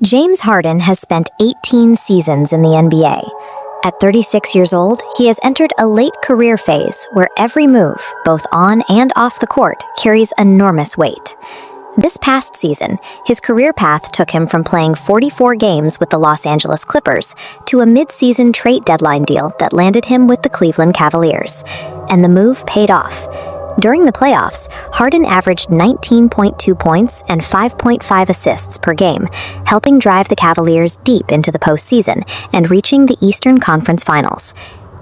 James Harden has spent 18 seasons in the NBA. At 36 years old, he has entered a late career phase where every move, both on and off the court, carries enormous weight. This past season, his career path took him from playing 44 games with the Los Angeles Clippers to a mid-season trade deadline deal that landed him with the Cleveland Cavaliers. And the move paid off. During the playoffs, Harden averaged 19.2 points and 5.5 assists per game, helping drive the Cavaliers deep into the postseason and reaching the Eastern Conference Finals.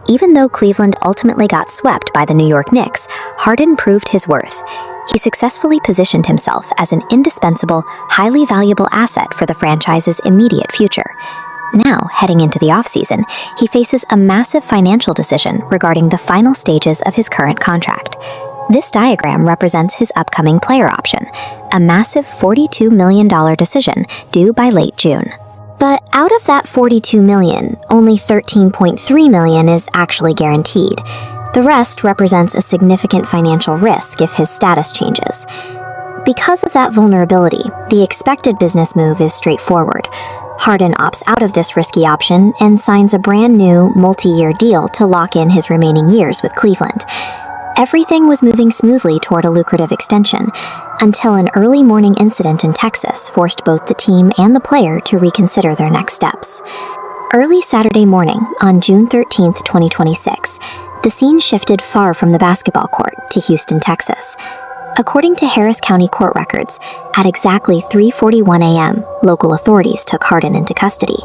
Even though Cleveland ultimately got swept by the New York Knicks, Harden proved his worth. He successfully positioned himself as an indispensable, highly valuable asset for the franchise's immediate future. Now, heading into the offseason, he faces a massive financial decision regarding the final stages of his current contract. This diagram represents his upcoming player option, a massive $42 million decision due by late June. But out of that $42 million, only $13.3 million is actually guaranteed. The rest represents a significant financial risk if his status changes. Because of that vulnerability, the expected business move is straightforward. Harden opts out of this risky option and signs a brand new, multi-year deal to lock in his remaining years with Cleveland. Everything was moving smoothly toward a lucrative extension, until an early morning incident in Texas forced both the team and the player to reconsider their next steps. Early Saturday morning, on June 13, 2026, the scene shifted far from the basketball court to Houston, Texas. According to Harris County court records, at exactly 3:41 a.m., local authorities took Harden into custody.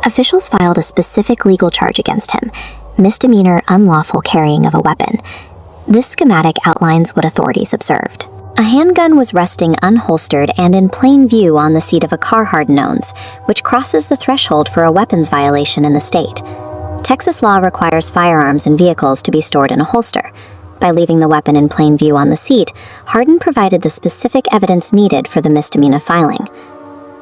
Officials filed a specific legal charge against him, misdemeanor unlawful carrying of a weapon. This schematic outlines what authorities observed. A handgun was resting unholstered and in plain view on the seat of a car Harden owns, which crosses the threshold for a weapons violation in the state. Texas law requires firearms in vehicles to be stored in a holster. By leaving the weapon in plain view on the seat, Harden provided the specific evidence needed for the misdemeanor filing.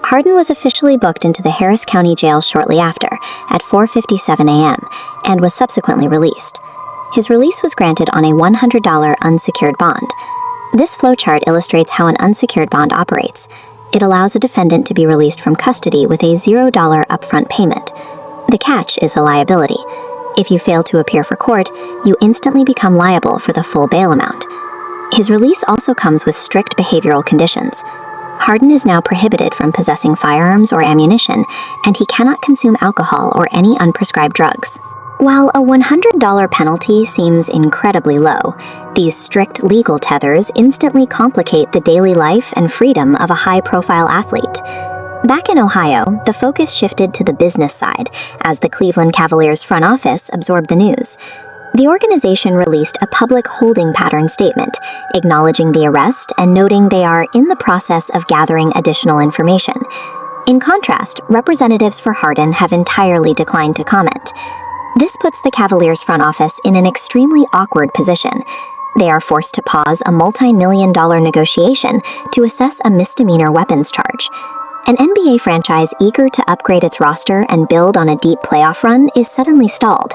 Harden was officially booked into the Harris County Jail shortly after, at 4:57 a.m., and was subsequently released. His release was granted on a $100 unsecured bond. This flowchart illustrates how an unsecured bond operates. It allows a defendant to be released from custody with a $0 upfront payment. The catch is a liability. If you fail to appear for court, you instantly become liable for the full bail amount. His release also comes with strict behavioral conditions. Harden is now prohibited from possessing firearms or ammunition, and he cannot consume alcohol or any unprescribed drugs. While a $100 penalty seems incredibly low, these strict legal tethers instantly complicate the daily life and freedom of a high-profile athlete. Back in Ohio, the focus shifted to the business side as the Cleveland Cavaliers front office absorbed the news. The organization released a public holding pattern statement, acknowledging the arrest and noting they are in the process of gathering additional information. In contrast, representatives for Harden have entirely declined to comment. This puts the Cavaliers front office in an extremely awkward position. They are forced to pause a multi-million-dollar negotiation to assess a misdemeanor weapons charge. An NBA franchise eager to upgrade its roster and build on a deep playoff run is suddenly stalled.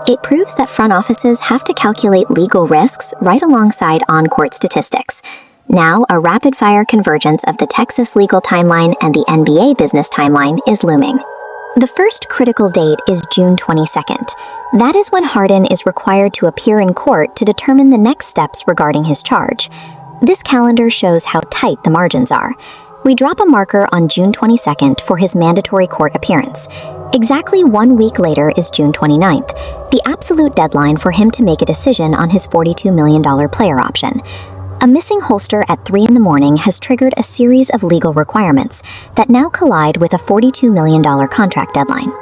It proves that front offices have to calculate legal risks right alongside on-court statistics. Now, a rapid-fire convergence of the Texas legal timeline and the NBA business timeline is looming. The first critical date is June 22nd. That is when Harden is required to appear in court to determine the next steps regarding his charge. This calendar shows how tight the margins are. We drop a marker on June 22nd for his mandatory court appearance. Exactly 1 week later is June 29th, the absolute deadline for him to make a decision on his $42 million player option. A missing holster at 3 in the morning has triggered a series of legal requirements that now collide with a $42 million contract deadline.